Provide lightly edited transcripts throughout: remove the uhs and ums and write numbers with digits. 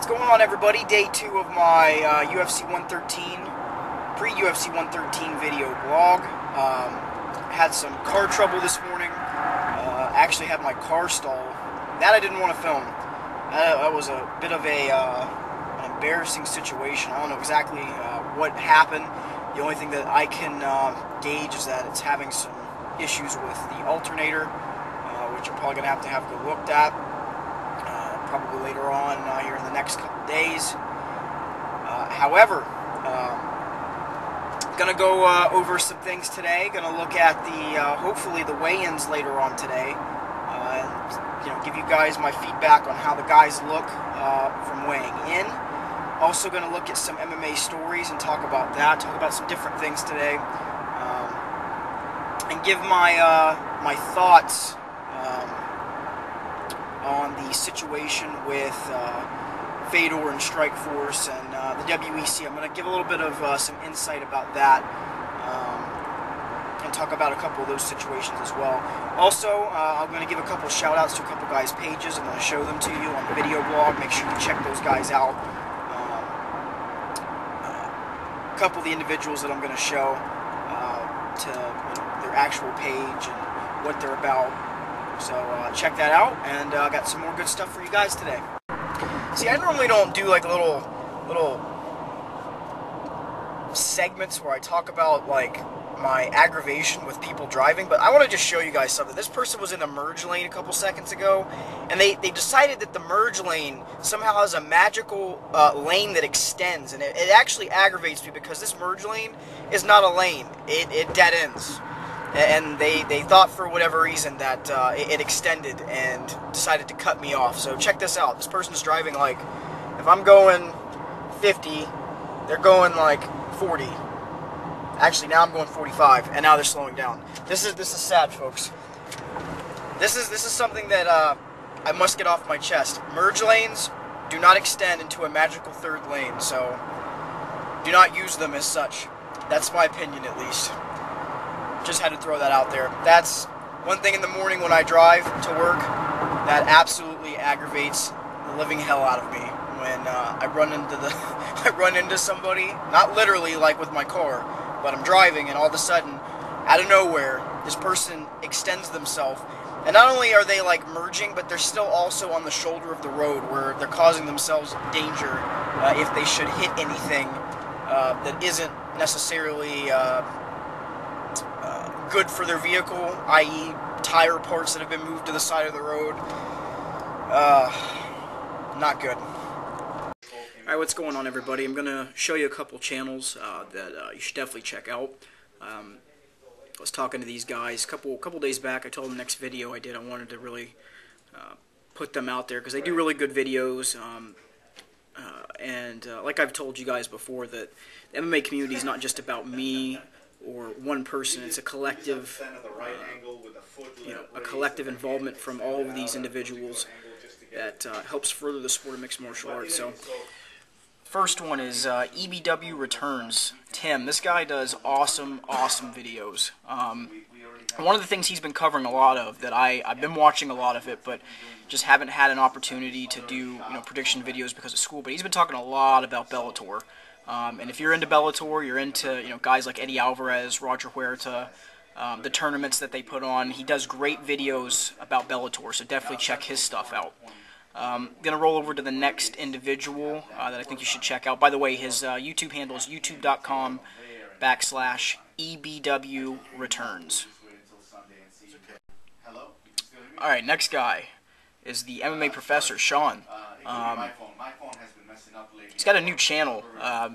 What's going on, everybody? Day 2 of my UFC 113, pre-UFC 113 video blog. Had some car trouble this morning. Actually had my car stall. That I didn't want to film. That was a bit of an embarrassing situation. I don't know exactly what happened. The only thing that I can gauge is that it's having some issues with the alternator, which I'm probably going to have go looked at. Probably later on here in the next couple days. However, gonna go over some things today. Gonna look at the hopefully the weigh-ins later on today, and give you guys my feedback on how the guys look from weighing in. Also gonna look at some MMA stories and talk about that. Talk about some different things today, and give my thoughts on the situation with Fedor and Strikeforce and the WEC. I'm going to give a little bit of some insight about that, and talk about a couple of those situations as well. Also, I'm going to give a couple shout outs to a couple guys' pages. I'm going to show them to you on the video blog. Make sure you check those guys out. A couple of the individuals that I'm going to show to their actual page and what they're about. So check that out, and I got some more good stuff for you guys today. See, I normally don't do like little segments where I talk about like my aggravation with people driving, but I want to just show you guys something. This person was in a merge lane a couple seconds ago, and they decided that the merge lane somehow has a magical lane that extends, and it actually aggravates me because this merge lane is not a lane. It dead ends. And they thought for whatever reason that it extended and decided to cut me off. So check this out. This person's driving like, if I'm going 50, they're going like 40. Actually, now I'm going 45, and now they're slowing down. This is sad, folks. This is something that I must get off my chest. Merge lanes do not extend into a magical third lane, so do not use them as such. That's my opinion, at least. Just had to throw that out there. That's one thing in the morning when I drive to work that absolutely aggravates the living hell out of me. When I run into somebody, not literally like with my car, but I'm driving and all of a sudden, out of nowhere, this person extends themselves. And not only are they like merging, but they're still also on the shoulder of the road where they're causing themselves danger if they should hit anything that isn't necessarily good for their vehicle, i.e. tire parts that have been moved to the side of the road. Not good. Alright, what's going on, everybody? I'm going to show you a couple channels that you should definitely check out. I was talking to these guys a couple days back. I told them the next video I did, I wanted to really put them out there because they do really good videos. And like I've told you guys before, that the MMA community is not just about me or one person. It's a collective, a collective involvement from all of these individuals that helps further the sport of mixed martial arts. So, first one is EBW Returns. Tim, this guy does awesome videos. One of the things he's been covering a lot of that I've been watching a lot of it, but just haven't had an opportunity to do prediction videos because of school. But he's been talking a lot about Bellator. And if you're into Bellator, you're into guys like Eddie Alvarez, Roger Huerta, the tournaments that they put on. He does great videos about Bellator, so definitely check his stuff out. Gonna roll over to the next individual that I think you should check out. By the way, his YouTube handle is youtube.com/EBW Returns. All right, next guy is the MMA Professor, Sean. He's got a new channel.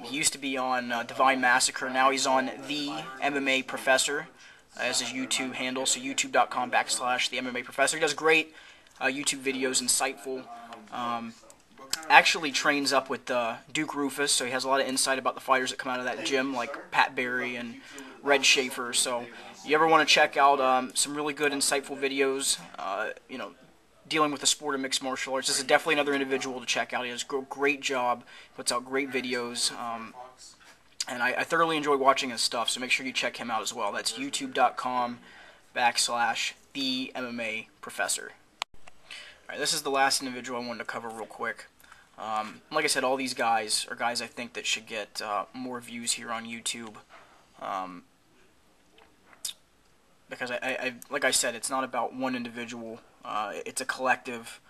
He used to be on Divine Massacre. Now he's on The MMA Professor as his YouTube handle. So youtube.com/The MMA Professor. He does great YouTube videos, insightful. Actually trains up with Duke Rufus, so he has a lot of insight about the fighters that come out of that gym, like Pat Barry and Red Schaefer. So you ever want to check out some really good, insightful videos, dealing with the sport of mixed martial arts, this is definitely another individual to check out. He does a great job, puts out great videos, and I thoroughly enjoy watching his stuff, so make sure you check him out as well. That's youtube.com/The MMA Professor. Alright, this is the last individual I wanted to cover real quick. Like I said, all these guys are guys I think that should get more views here on YouTube. Because like I said, it's not about one individual. It's a collective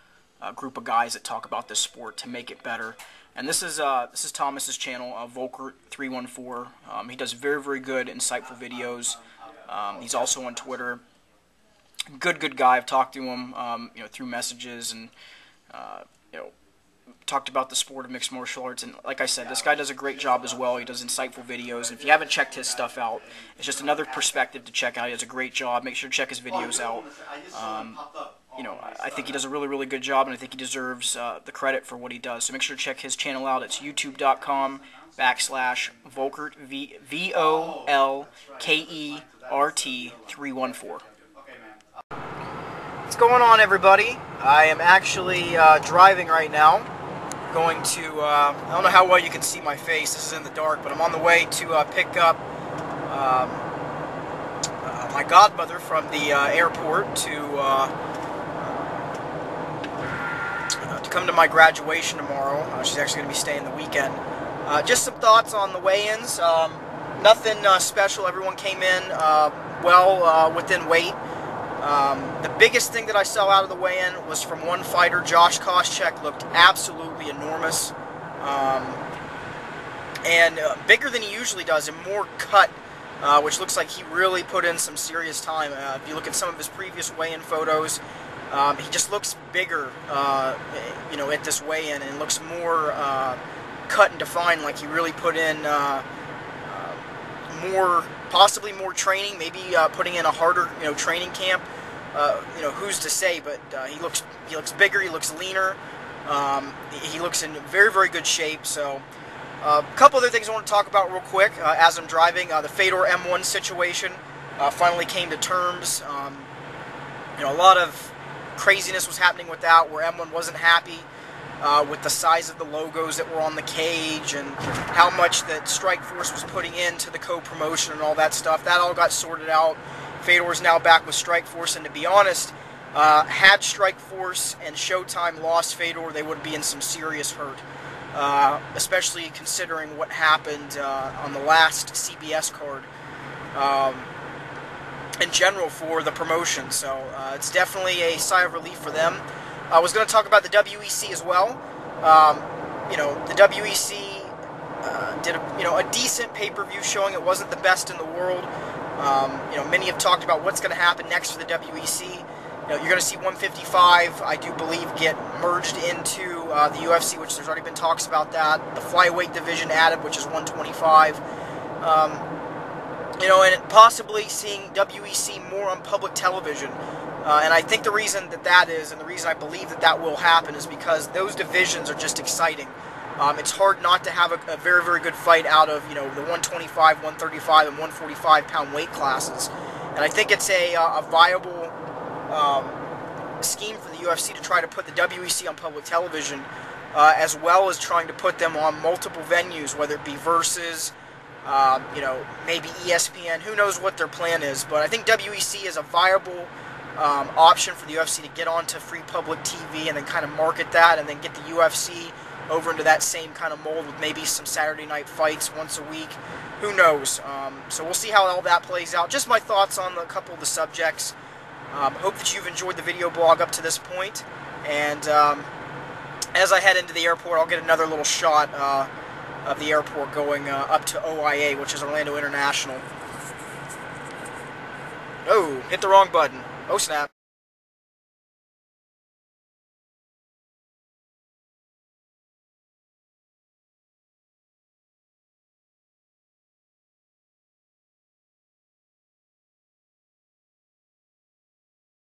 group of guys that talk about this sport to make it better. And this is Thomas's channel, Volkert314. He does very, very good, insightful videos. He's also on Twitter. Good guy. I've talked to him, through messages, and talked about the sport of mixed martial arts. And like I said, this guy does a great job as well. He does insightful videos. And if you haven't checked his stuff out, it's just another perspective to check out. He does a great job. Make sure to check his videos out. I think he does a really, really good job, and I think he deserves the credit for what he does. So make sure to check his channel out. It's youtube.com/Volkert, VOLKERT314. What's going on, everybody? I am actually driving right now. Going to, I don't know how well you can see my face. This is in the dark, but I'm on the way to pick up my godmother from the airport to come to my graduation tomorrow. She's actually going to be staying the weekend. Just some thoughts on the weigh-ins. Nothing special. Everyone came in well within weight. The biggest thing that I saw out of the weigh-in was from one fighter. Josh Koscheck looked absolutely enormous, and bigger than he usually does, and more cut, which looks like he really put in some serious time. If you look at some of his previous weigh-in photos, he just looks bigger, at this weigh-in, and looks more cut and defined, like he really put in possibly more training, maybe putting in a harder, training camp. Who's to say? But he looks bigger. He looks leaner. He looks in very, very good shape. So, a couple other things I want to talk about real quick as I'm driving. The Fedor M1 situation finally came to terms. A lot of craziness was happening with that, where M1 wasn't happy with the size of the logos that were on the cage and how much that Strikeforce was putting into the co-promotion and all that stuff. That all got sorted out. Fedor's now back with Strikeforce, and to be honest, had Strikeforce and Showtime lost Fedor, they would be in some serious hurt, especially considering what happened on the last CBS card in general for the promotion. So it's definitely a sigh of relief for them. I was going to talk about the WEC as well. The WEC did a decent pay-per-view showing. It wasn't the best in the world. Many have talked about what's going to happen next for the WEC. You're going to see 155, I do believe, get merged into the UFC, which there's already been talks about that. The flyweight division added, which is 125. And possibly seeing WEC more on public television. And I think the reason that is, and the reason I believe that will happen, is because those divisions are just exciting. It's hard not to have a very, very good fight out of, the 125, 135, and 145 pound weight classes. And I think it's a viable scheme for the UFC to try to put the WEC on public television, as well as trying to put them on multiple venues, whether it be Versus, maybe ESPN. Who knows what their plan is, but I think WEC is a viable option for the UFC to get onto free public TV and then kind of market that, and then get the UFC over into that same kind of mold with maybe some Saturday night fights once a week. Who knows? So we'll see how all that plays out. Just my thoughts on a couple of the subjects. Hope that you've enjoyed the video blog up to this point. And as I head into the airport, I'll get another little shot of the airport going up to OIA, which is Orlando International. Oh, hit the wrong button. Oh, snap.